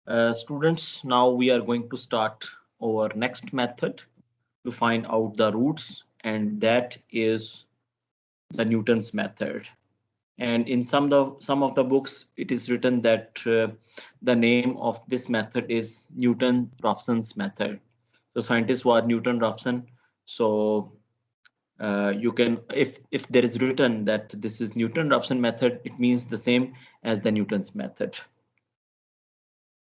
Students, now we are going to start our next method to find out the roots, and that is the Newton's method. And in some of the books, it is written that the name of this method is Newton-Raphson's method. So scientists were Newton Raphson. So you can, if there is written that this is Newton-Raphson method, it means the same as the Newton's method.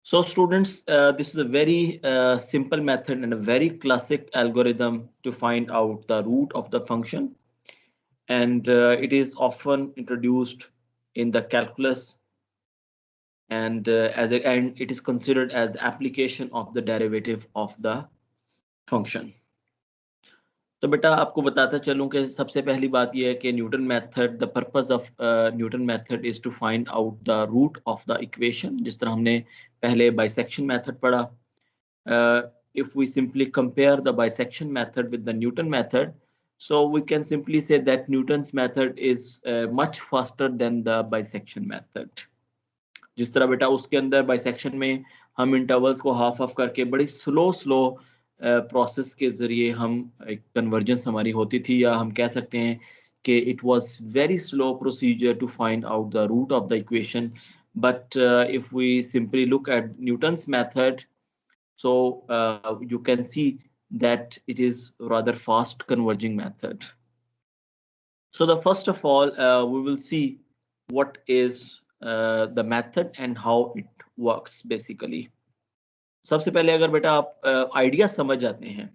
So students, this is a very simple method and a very classic algorithm to find out the root of the function. And it is often introduced in the calculus, and and it is considered as the application of the derivative of the function. तो बेटा आपको बताता चलूं कि सबसे पहली बात यह है कि Newton method, the purpose of Newton method is to find out the root of the equation. जिस तरह हमने पहले बाइसेक्शन मेथड पढ़ा, if we simply compare the bisection method with the Newton method, so we can simply say that Newton's method is much faster than the bisection method. जिस तरह बेटा उसके अंदर बाइसेक्शन में हम इंटरवल्स को हाफ ऑफ करके बड़ी स्लो प्रोसेस के जरिए हम एक कन्वर्जेंस हमारी होती थी, या हम कह सकते हैं कि it was very slow procedure to find out the root of the equation. But if we simply look at Newton's method, so you can see that it is rather fast converging method. So the first of all, we will see what is the method and how it works basically. सबसे पहले अगर बेटा आप idea समझ जाते हैं,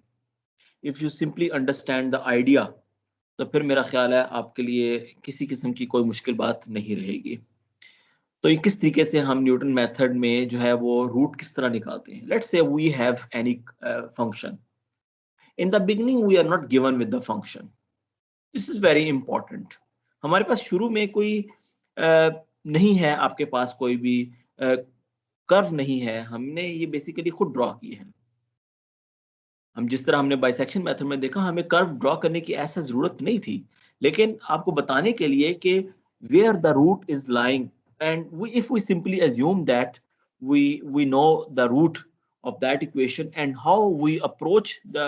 if you simply understand the idea, तो फिर मेरा ख्याल है आपके लिए किसी किस्म की कोई मुश्किल बात नहीं रहेगी. तो ये किस तरीके से हम न्यूटन मेथड में जो है वो रूट किस तरह निकालते हैं. Let's say we have any function. In the beginning we are not given with the function. This is very important. हमारे पास शुरू में कोई नहीं है, आपके पास कोई भी कर्व नहीं है, हमने ये बेसिकली खुद ड्रॉ किए हैं. हम जिस तरह हमने बाइसेक्शन मेथड में देखा, हमें कर्व ड्रॉ करने की ऐसा जरूरत नहीं थी, लेकिन आपको बताने के लिए कि where the root is lying, and if we simply assume that we know the root of that equation and how we approach the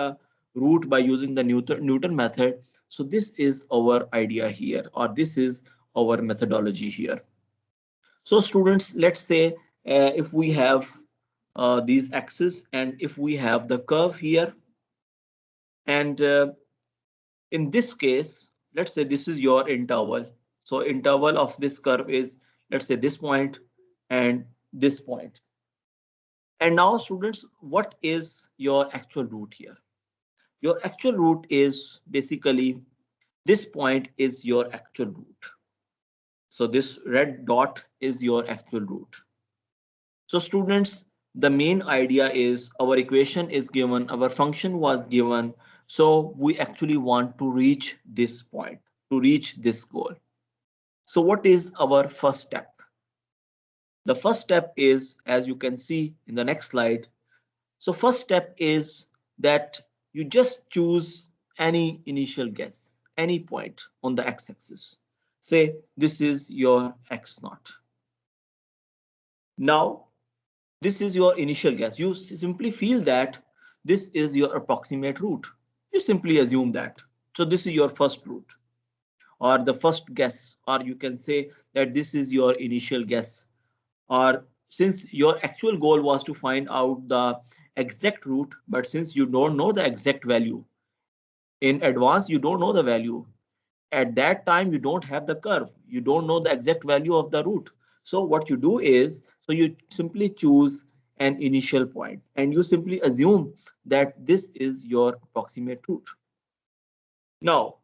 root by using the Newton method. So this is our idea here, or this is our methodology here. So students, let's say if we have these axes, and if we have the curve here, and in this case, let's say this is your interval. So interval of this curve is, let's say, this point and this point. And now students, what is your actual root here? Your actual root is basically this point is your actual root. So this red dot is your actual root. So students, the main idea is our equation is given, our function was given. So we actually want to reach this point, to reach this goal. So what is our first step? The first step is, as you can see in the next slide. So first step is that you just choose any initial guess, any point on the x-axis. Say this is your x naught. Now, this is your initial guess. You simply feel that this is your approximate root. You simply assume that. So this is your first root, or the first guess, or you can say that this is your initial guess. Or since your actual goal was to find out the exact root, but since you don't know the exact value in advance, you don't know the value at that time, you don't have the curve, you don't know the exact value of the root. So what you do is, so you simply choose an initial point and you simply assume that this is your approximate root. Now,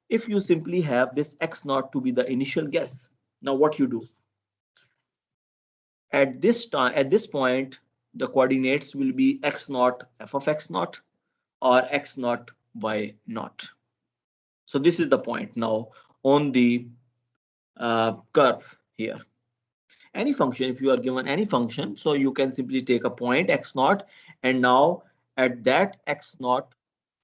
if you simply have this x naught to be the initial guess, now what you do? At this time, at this point, the coordinates will be x naught f of x naught or x naught y naught. So this is the point now on the curve here. Any function, if you are given any function, so you can simply take a point x naught, and now at that x naught,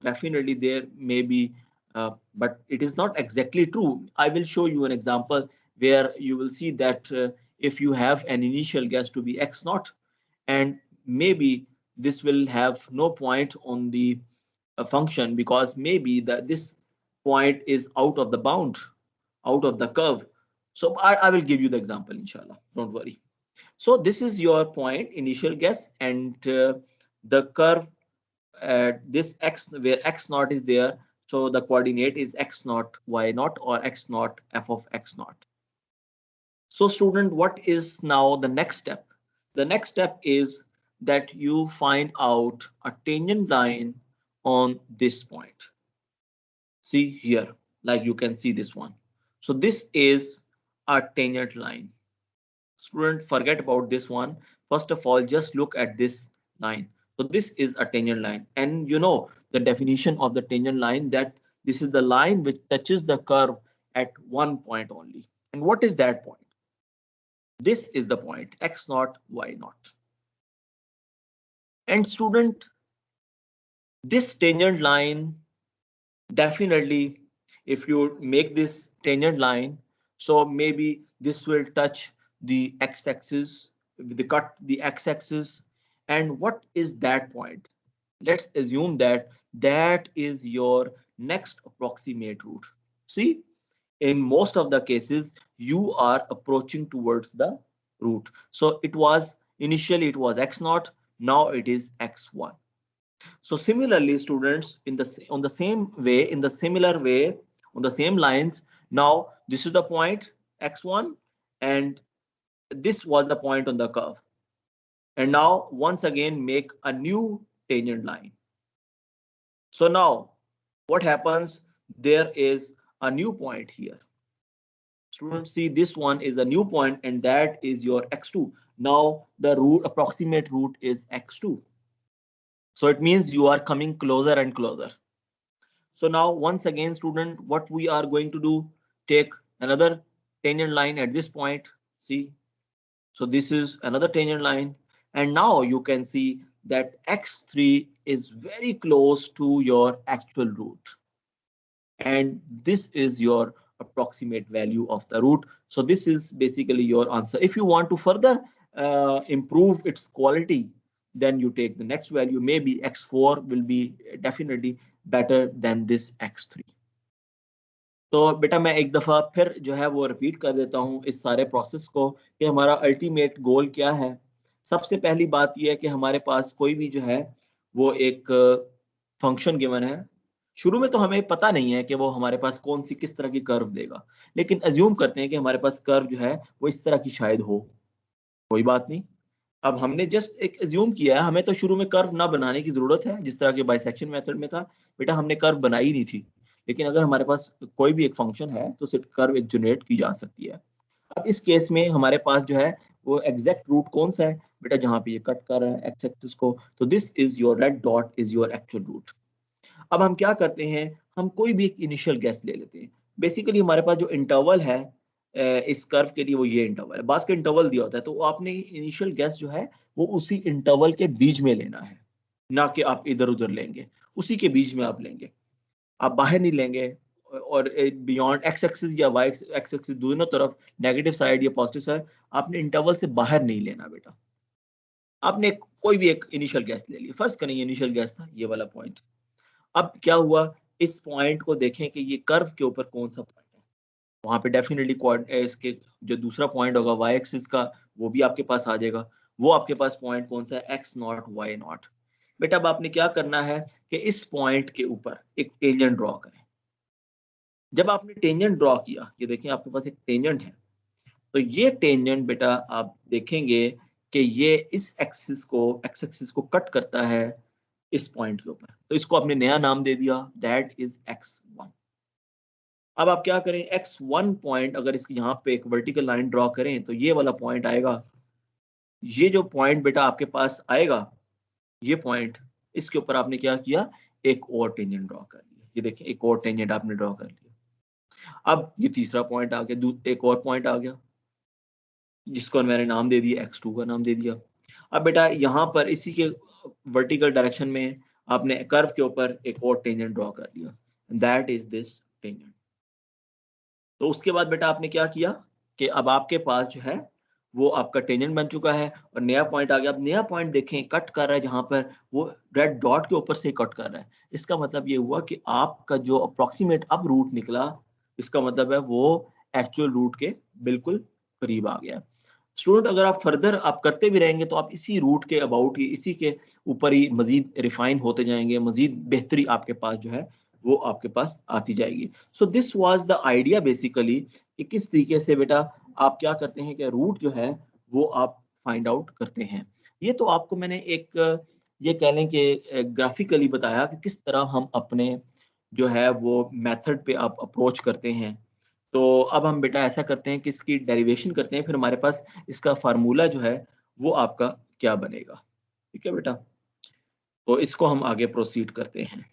definitely there may be, but it is not exactly true. I will show you an example where you will see that if you have an initial guess to be x naught, and maybe this will have no point on the function because maybe this point is out of the bound, out of the curve. So I will give you the example, inshallah, don't worry. So this is your point, initial guess, and the curve at this x where x naught is there. So the coordinate is x naught y naught or x naught f of x naught. So student, what is now the next step? The next step is that you find out a tangent line on this point. See here, like you can see this one. So this is a tangent line. Student, forget about this one. First of all, just look at this line. So this is a tangent line, and you know the definition of the tangent line, that this is the line which touches the curve at one point only. And what is that point? This is the point, x naught, y naught. And student, this tangent line, definitely, if you make this tangent line, so maybe this will touch the x-axis, the x-axis. And what is that point? Let's assume that that is your next approximate route. See, in most of the cases, you are approaching towards the root. So it was initially it was x naught, now it is x1. So similarly, students, on the same way, in the similar way, on the same lines, now this is the point x1, and this was the point on the curve. And now once again make a new tangent line. So now what happens? There is a new point here. Students, see, this one is a new point, and that is your x2. Now the root, approximate root, is x2. So it means you are coming closer and closer. So now once again, student, what we are going to do, take another tangent line at this point. See, so this is another tangent line, and now you can see that x3 is very close to your actual root, and this is your approximate value of the root. So this is basically your answer. If you want to further improve its quality, then you take the next value. Maybe x4 will be definitely better than this x3. तो बेटा मैं एक दफा फिर जो है वो repeat कर देता हूँ इस सारे प्रोसेस को कि हमारा अल्टीमेट गोल क्या है। सबसे पहली बात यह है कि हमारे पास कोई भी जो है वो एक फंक्शन गिवन है। शुरू में तो हमें पता नहीं है कि वो हमारे पास कौन सी किस तरह की कर्व देगा, लेकिन अज्यूम करते हैं कि हमारे पास कर्व जो है वो इस तरह की शायद हो। कोई बात नहीं, अब हमने जस्ट एक अज्यूम किया है, हमें तो शुरू में कर्व ना बनाने की जरूरत है जिस तरह के बाइसेक्शन मेथड में था। बेटा हमने कर्व बनाई नहीं थी, लेकिन अगर हमारे पास कोई भी एक फंक्शन है तो सिर्फ कर्व एक जनरेट की जा सकती है। अब इस केस में हमारे पास जो है वो एग्जैक्ट रूट कौन सा है बेटा, जहां पे ये कट कर रहा है एक्स एक्सिस को, तो this is your red dot is your actual root. अब हम क्या करते हैं, हम कोई भी एक इनिशियल गैस ले लेते हैं। बेसिकली हमारे पास जो इंटरवल है इस कर्व के लिए वो ये इंटरवल है, बास का इंटरवल दिया होता है, तो आपने इनिशियल गैस जो है वो उसी इंटरवल के बीच में लेना है, ना कि आप इधर उधर लेंगे, उसी के बीच में आप लेंगे, आप बाहर नहीं लेंगे। और बियॉन्ड एक्स एक्सिस या वाई एक्स एक्सिस दोनों तरफ नेगेटिव साइड या पॉजिटिव साइड आपने इंटरवल से बाहर नहीं लेना बेटा। आपने कोई भी एक इनिशियल गैस ले लिया, फर्स्ट करेंगे इनिशियल गैस था ये वाला पॉइंट। अब क्या हुआ, इस पॉइंट को देखें कि ये कर्व के ऊपर कौन सा पॉइंट है, वहां पे डेफिनेटली इसके जो दूसरा पॉइंट होगा वाई एक्सिस का वो भी आपके पास आ जाएगा। वो आपके पास पॉइंट कौन सा है, एक्स नॉट वाई नॉट। बेटा अब आपने क्या करना है कि इस पॉइंट के ऊपर एक टेंजेंट ड्रॉ करें। जब आपने टेंजेंट ड्रॉ किया, ये देखिए आपके पास एक टेंजेंट है, तो ये टेंजेंट बेटा आप देखेंगे कि ये इस एक्सिस को एक्स एक्सिस को कट करता है इस पॉइंट के ऊपर, तो इसको आपने नया नाम दे दिया, दैट इज x1। अब आप क्या करें, x1 पॉइंट अगर इसके यहाँ पे एक वर्टिकल लाइन ड्रॉ करें तो ये वाला पॉइंट आएगा। ये जो पॉइंट बेटा आपके पास आएगा, ये पॉइंट, इसके ऊपर आपने क्या किया, एक और टेंजेंट ड्रॉ कर लिया। ये देखिए एक और टेंजेंट आपने ड्रॉ कर लिया। अब ये तीसरा पॉइंट आ गया, एक और पॉइंट आ गया जिसको मैंने नाम दे दिया, x2 का नाम दे दिया। अब बेटा यहाँ पर इसी के वर्टिकल डायरेक्शन में आपने कर्व के ऊपर एक और टेंजेंट ड्रॉ कर दिया, दैट इज दिस टेंजेंट। तो उसके बाद बेटा आपने क्या किया कि अब आपके पास जो है वो आपका टेंजेंट बन चुका है और नया पॉइंट आ गया। अब नया पॉइंट देखें कट कर रहा है, जहां पर वो रेड डॉट के ऊपर से कट कर रहा है। इसका मतलब ये हुआ कि आपका जो अप्रोक्सीमेट अब रूट निकला, इसका मतलब है वो एक्चुअल रूट के बिल्कुल करीब आ गया। स्टूडेंट अगर आप फर्दर आप करते भी रहेंगे तो आप इसी रूट के अबाउट ही, इसी के ऊपर ही मजीद रिफाइन होते जाएंगे, मजीद बेहतरी आपके पास जो है वो आपके पास आती जाएगी। So this was the idea basically कि किस तरीके से बेटा आप क्या करते हैं कि रूट जो है वो आप फाइंड आउट करते हैं। ये तो आपको मैंने एक ये कह लें कि ग्राफिकली बताया कि किस तरह हम अपने जो है वो मेथड पे आप अप्रोच करते हैं। तो अब हम बेटा ऐसा करते हैं कि इसकी डेरिवेशन करते हैं, फिर हमारे पास इसका फार्मूला जो है वो आपका क्या बनेगा। ठीक है बेटा, तो इसको हम आगे प्रोसीड करते हैं।